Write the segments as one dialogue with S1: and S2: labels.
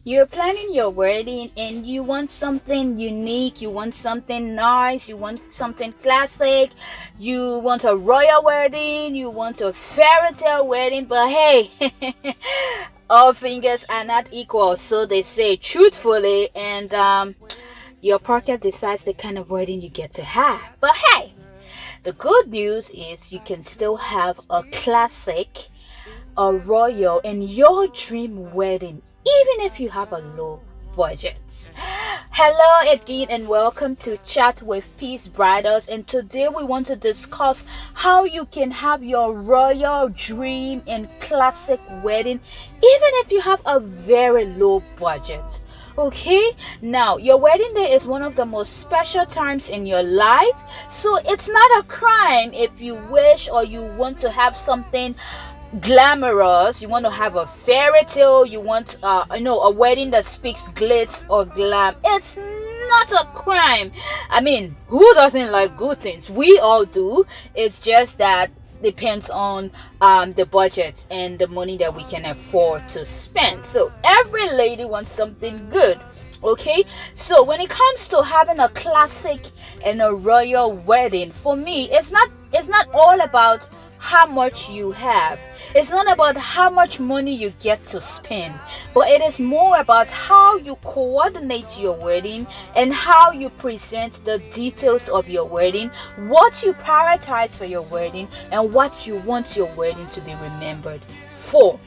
S1: You're planning your wedding and you want something unique, you want something nice, you want something classic, you want a royal wedding, you want a fairy tale wedding, but hey, all fingers are not equal, so they say truthfully, and your pocket decides the kind of wedding you get to have. But hey, the good news is you can still have a classic, a royal, and your dream wedding, even if you have a low budget. Hello again and welcome to Chat with Peace Bridals, and today we want to discuss how you can have your royal dream and classic wedding even if you have a very low budget. Okay, now your wedding day is one of the most special times in your life, so it's not a crime if you wish or you want to have something glamorous, you want to have a fairy tale, you want a wedding that speaks glitz or glam. It's not a crime. I mean, who doesn't like good things? We all do. It's just that depends on the budget and the money that we can afford to spend. So every lady wants something good. Okay, so when it comes to having a classic and a royal wedding, for me, it's not all about how much you have. It's not about how much money you get to spend, but it is more about how you coordinate your wedding and how you present the details of your wedding, what you prioritize for your wedding, and what you want your wedding to be remembered for.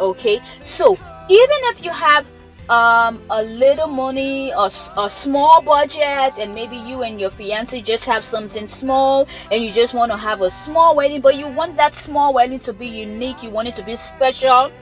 S1: Okay, so even if you have a little money or a small budget, and maybe you and your fiance just have something small and you just want to have a small wedding, but you want that small wedding to be unique, you want it to be special,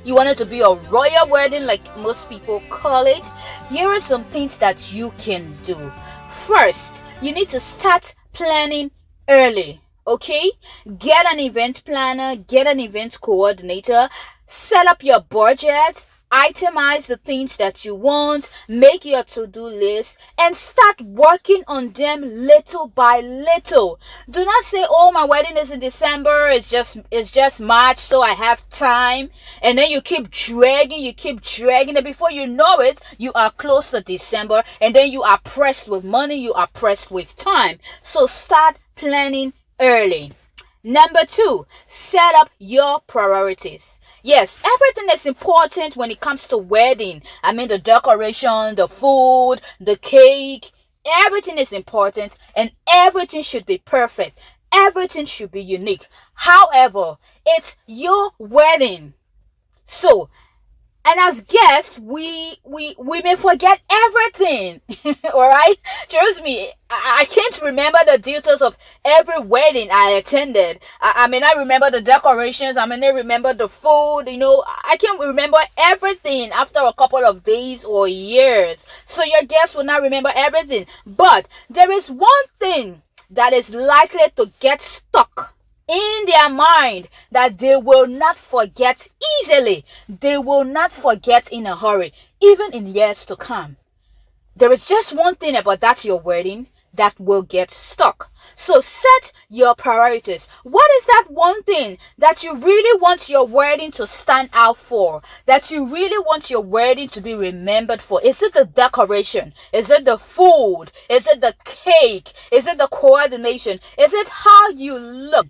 S1: you want it to be a royal wedding like most people call it, here are some things that you can do. First, you need to start planning early. Okay, get an event planner, get an event coordinator, set up your budget, itemize the things that you want, make your to-do list, and start working on them little by little. Do not say, oh, my wedding is in December, it's just March, so I have time, and then you keep dragging, and before you know it, you are close to December, and then you are pressed with money, you are pressed with time. So start planning early. Number 2, set up your priorities. Yes, everything is important when it comes to wedding. I mean, the decoration, the food, the cake, everything is important and everything should be perfect. Everything should be unique. However, it's your wedding. So, and as guests, we may forget everything. All right? Trust me, I can't remember the details of every wedding I attended. I may not remember the decorations. I may not remember the food. I can't remember everything after a couple of days or years. So your guests will not remember everything. But there is one thing that is likely to get stuck in their mind that they will not forget easily. They will not forget in a hurry, even in years to come. There is just one thing about that your wedding that will get stuck. So set your priorities. What is that one thing that you really want your wedding to stand out for? That you really want your wedding to be remembered for? Is it the decoration? Is it the food? Is it the cake? Is it the coordination? Is it how you look?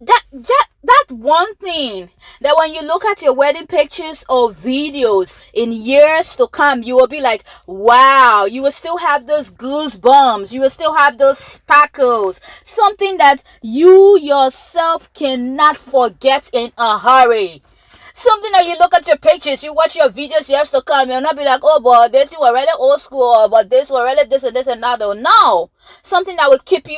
S1: That one thing that when you look at your wedding pictures or videos in years to come, you will be like, wow, you will still have those goosebumps, you will still have those sparkles, something that you yourself cannot forget in a hurry. Something that you look at your pictures, you watch your videos years to come, you'll not be like, oh, but they were really old school, but this were really this and this and that. No, something that will give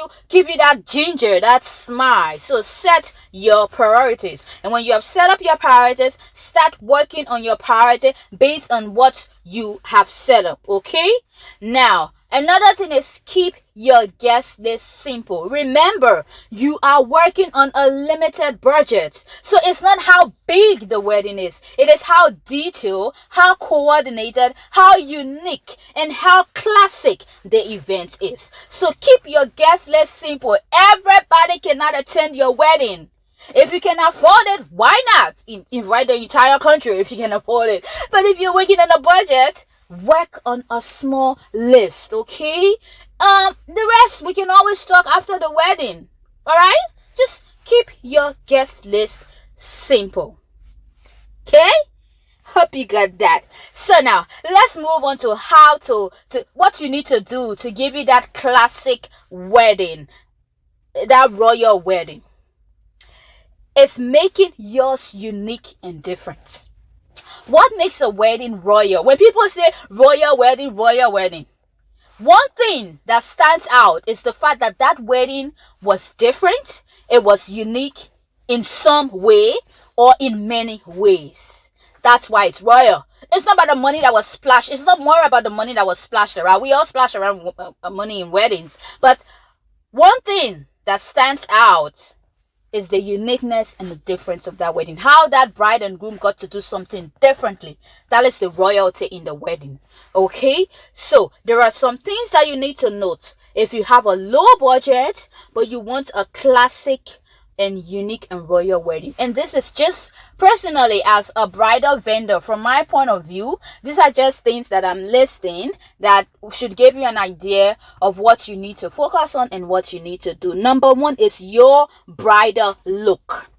S1: you that ginger, that smile. So set your priorities, and when you have set up your priorities, start working on your priority based on what you have set up. Okay, now another thing is keep your guest list simple. Remember, you are working on a limited budget. So it's not how big the wedding is. It is how detailed, how coordinated, how unique, and how classic the event is. So keep your guest list simple. Everybody cannot attend your wedding. If you can afford it, why not? Invite the entire country if you can afford it. But if you're working on a budget, work on a small list, okay? The rest we can always talk after the wedding. Alright? Just keep your guest list simple. Okay? Hope you got that. So now let's move on to how to what you need to do to give you that classic wedding, that royal wedding. It's making yours unique and different. What makes a wedding royal? When people say royal wedding, one thing that stands out is the fact that that wedding was different. It was unique in some way or in many ways. That's why it's royal. It's not about the money that was splashed. It's not more about the money that was splashed around. We all splash around money in weddings. But one thing that stands out is the uniqueness and the difference of that wedding. How that bride and groom got to do something differently. That is the royalty in the wedding. Okay? So, there are some things that you need to note. If you have a low budget, but you want a classic and unique and royal wedding. And this is just personally as a bridal vendor, from my point of view, these are just things that I'm listing that should give you an idea of what you need to focus on and what you need to do. Number one is your bridal look.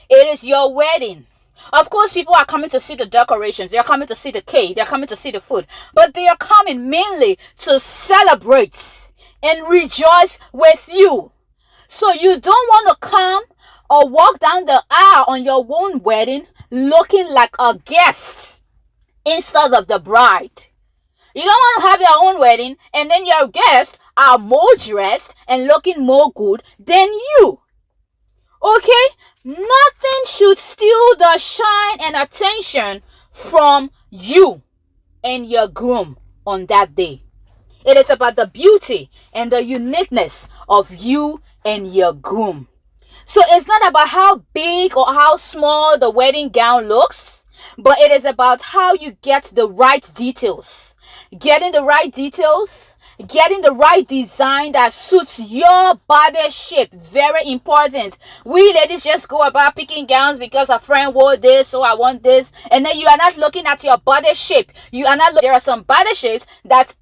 S1: It is your wedding. Of course, people are coming to see the decorations. They're coming to see the cake. They're coming to see the food. But they are coming mainly to celebrate and rejoice with you. So you don't want to come or walk down the aisle on your own wedding looking like a guest instead of the bride. You don't want to have your own wedding and then your guests are more dressed and looking more good than you. Okay? Nothing should steal the shine and attention from you and your groom on that day. It is about the beauty and the uniqueness of you and your groom. So it's not about how big or how small the wedding gown looks, but it is about how you get the right details. Getting the right details, getting the right design that suits your body shape. Very important. We ladies just go about picking gowns because a friend wore this, so I want this. And then you are not looking at your body shape. You are not. There are some body shapes that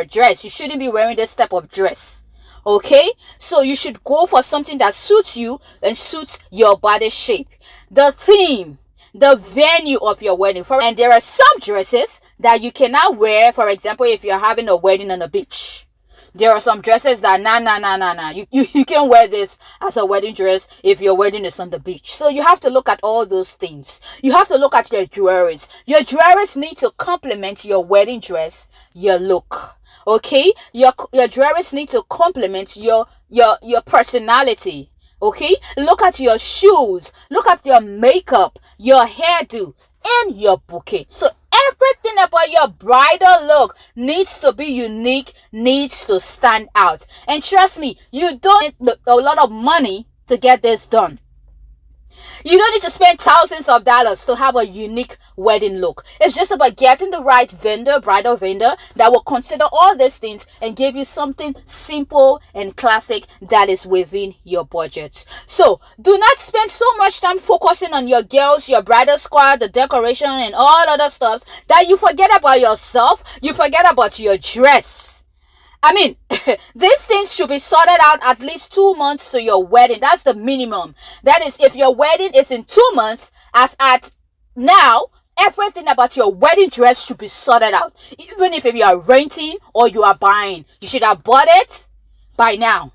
S1: dress. You shouldn't be wearing this type of dress. Okay, so you should go for something that suits you and suits your body shape. The theme, the venue of your wedding. And there are some dresses that you cannot wear, for example, if you're having a wedding on the beach. There are some dresses that nah. You can wear this as a wedding dress if your wedding is on the beach. So you have to look at all those things. You have to look at your jewelries. Your jewelries need to complement your wedding dress, your look. Okay, your jewelries need to complement your personality. Okay, look at your shoes, look at your makeup, your hairdo, and your bouquet. So everything about your bridal look needs to be unique, needs to stand out. And trust me, you don't need a lot of money to get this done. You don't need to spend thousands of dollars to have a unique wedding look. It's just about getting the right vendor, bridal vendor, that will consider all these things and give you something simple and classic that is within your budget. So, do not spend so much time focusing on your girls, your bridal squad, the decoration, and all other stuff that you forget about yourself, you forget about your dress. I mean, these things should be sorted out at least 2 months to your wedding. That's the minimum. That is, if your wedding is in 2 months, as at now, everything about your wedding dress should be sorted out. Even if you are renting or you are buying, you should have bought it by now.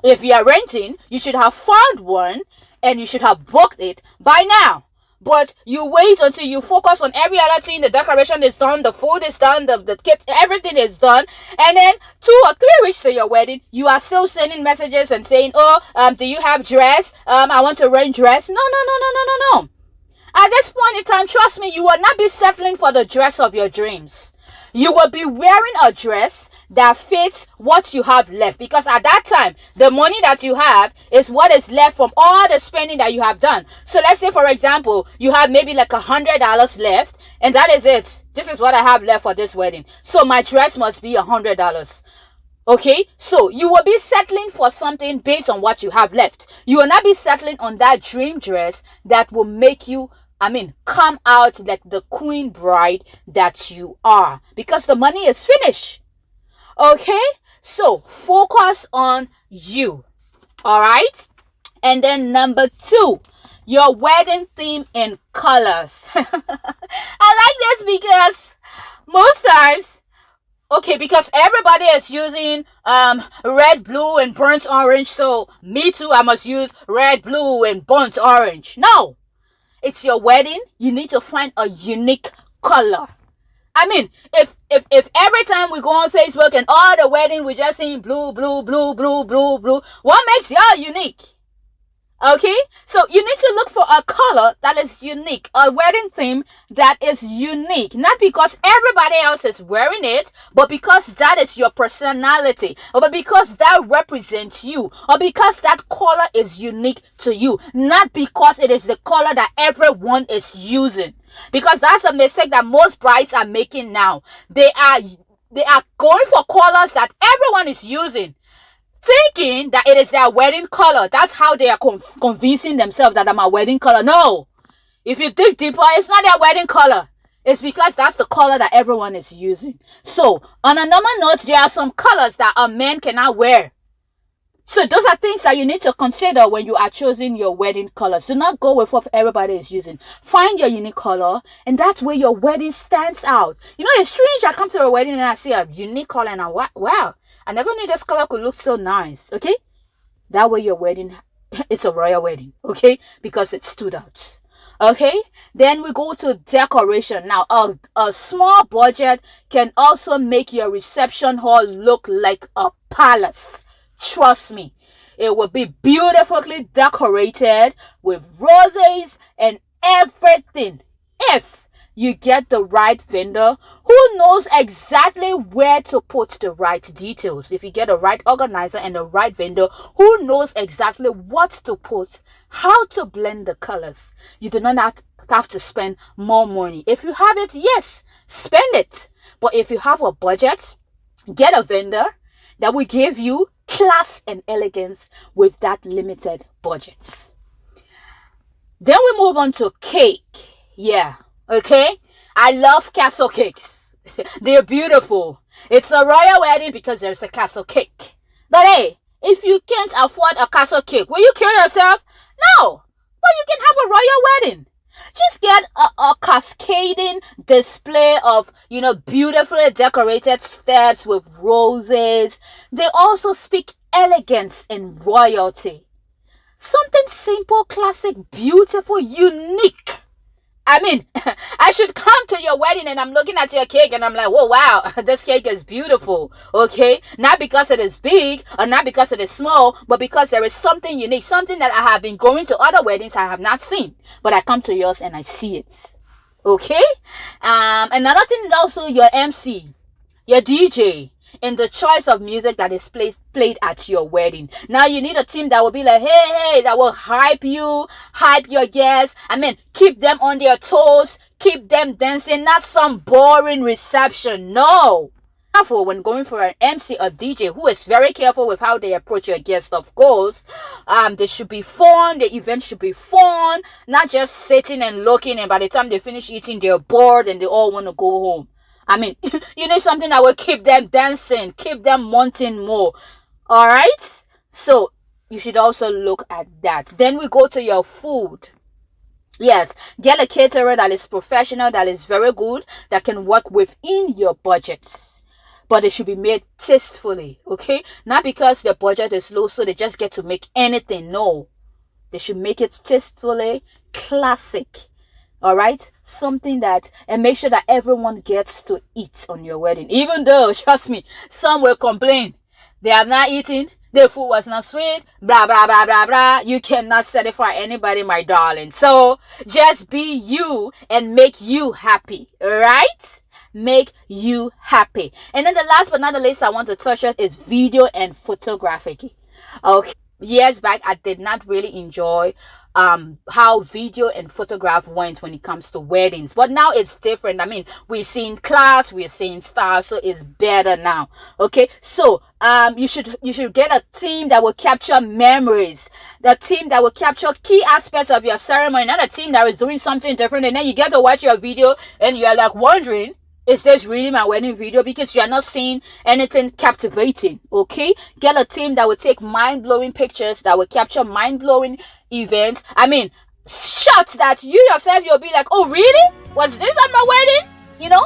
S1: If you are renting, you should have found one and you should have booked it by now. But you wait until you focus on every other thing. The decoration is done, the food is done, the kids, everything is done. And then 2 or 3 weeks to your wedding, you are still sending messages and saying, do you have dress? I want to rent dress. No. At this point in time, trust me, you will not be settling for the dress of your dreams. You will be wearing a dress that fits what you have left, because at that time the money that you have is what is left from all the spending that you have done. So let's say, for example, you have maybe like $100 left, and that is it. This is what I have left for this wedding, so my dress must be $100. Okay, so you will be settling for something based on what you have left. You will not be settling on that dream dress that will make you, come out like the queen bride that you are, because the money is finished. Okay, so focus on you. All right, and then number 2, your wedding theme in colors. I like this because most times, okay, because everybody is using red, blue, and burnt orange, so me too, I must use red, blue, and burnt orange. No, it's your wedding. You need to find a unique color. If every time we go on Facebook and all the wedding we just seeing blue, blue, blue, blue, blue, blue, what makes y'all unique? Okay, so you need to look for a color that is unique, a wedding theme that is unique, not because everybody else is wearing it, but because that is your personality, or because that represents you, or because that color is unique to you, not because it is the color that everyone is using. Because that's a mistake that most brides are making now. They are going for colors that everyone is using, thinking that it is their wedding color. That's how they are convincing themselves that I'm my wedding color. No, if you dig deeper, it's not their wedding color. It's because that's the color that everyone is using. So on a normal note, there are some colors that a man cannot wear. So those are things that you need to consider when you are choosing your wedding colors. Do not go with what everybody is using. Find your unique color, and that's where your wedding stands out. You know, it's strange. I come to a wedding and I see a unique color and wow, I never knew this color could look so nice. Okay, that way your wedding, it's a royal wedding. Okay, because it stood out. Okay, then we go to decoration. Now, a small budget can also make your reception hall look like a palace. Trust me, it will be beautifully decorated with roses and everything. If you get the right vendor who knows exactly where to put the right details, if you get the right organizer and the right vendor who knows exactly what to put, how to blend the colors, you do not have to spend more money. If you have it, yes, spend it. But if you have a budget, get a vendor that will give you class and elegance with that limited budget. Then we move on to cake. Yeah, okay, I love castle cakes. They're beautiful. It's a royal wedding because there's a castle cake. But hey, if you can't afford a castle cake, will you kill yourself? No, but you can have a royal wedding. Just get a cascading display of, beautifully decorated steps with roses. They also speak elegance and royalty. Something simple, classic, beautiful, unique. I should come to your wedding and I'm looking at your cake and I'm like, whoa, wow, this cake is beautiful. Okay, not because it is big or not because it is small, but because there is something unique, something that I have been going to other weddings I have not seen, but I come to yours and I see it. Okay, another thing is also your MC, your DJ, and the choice of music that is played at your wedding. Now you need a team that will be like, hey, that will hype your guests. Keep them on their toes, keep them dancing, not some boring reception. No. Careful when going for an MC or DJ who is very careful with how they approach your guests. Of course, they should be fun. The event should be fun, not just sitting and looking, and by the time they finish eating, they're bored and they all want to go home. You need something that will keep them dancing, keep them wanting more. All right? So you should also look at that. Then we go to your food. Yes, get a caterer that is professional, that is very good, that can work within your budgets. But it should be made tastefully, okay? Not because their budget is low, so they just get to make anything. No. They should make it tastefully, classic. All right, something that, and make sure that everyone gets to eat on your wedding. Even though, trust me, some will complain they have not eaten, the food was not sweet, blah blah blah blah blah. You cannot satisfy anybody, my darling. So just be you and make you happy, right? Make you happy. And then the last but not the least I want to touch on is video and photography. Okay, years back I did not really enjoy how video and photograph went when it comes to weddings. But now it's different. I mean, we're seeing class, we're seeing stars, so it's better now. Okay, so you should get a team that will capture memories, the team that will capture key aspects of your ceremony, not a team that is doing something different, and then you get to watch your video and you're like wondering, is this really my wedding video? Because you're not seeing anything captivating. Okay, get a team that will take mind-blowing pictures, that will capture mind-blowing events. I mean, shots that you yourself, you'll be like, oh really, was this at my wedding? You know,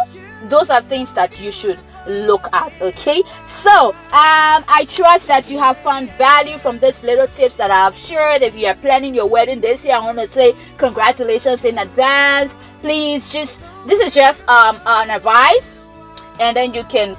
S1: those are things that you should look at. Okay, so I trust that you have found value from these little tips that I have shared. If you are planning your wedding this year, I want to say congratulations in advance. Please, this is just an advice, and then you can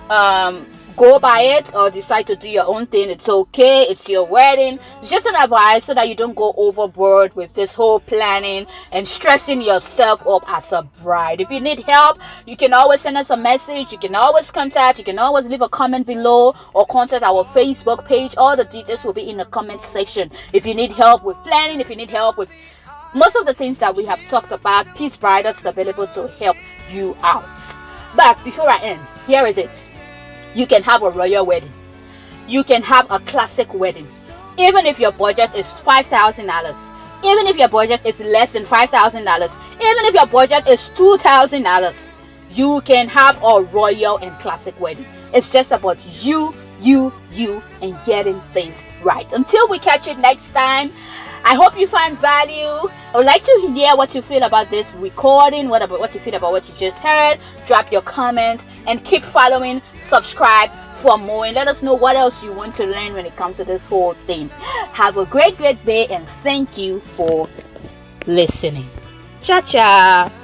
S1: go by it or decide to do your own thing. It's okay, it's your wedding. It's just an advice so that you don't go overboard with this whole planning and stressing yourself up as a bride. If you need help, you can always send us a message, you can always contact, you can always leave a comment below or contact our Facebook page. All the details will be in the comment section. If you need help with planning, if you need help with most of the things that we have talked about, Peace Bridal is available to help you out. But before I end, here is it. You can have a royal wedding. You can have a classic wedding. Even if your budget is $5,000. Even if your budget is less than $5,000. Even if your budget is $2,000. You can have a royal and classic wedding. It's just about you, and getting things right. Until we catch you next time, I hope you find value. I would like to hear what you feel about this recording, what you feel about what you just heard. Drop your comments and keep following, subscribe for more, and let us know what else you want to learn when it comes to this whole thing. Have a great day, and thank you for listening. Ciao, ciao.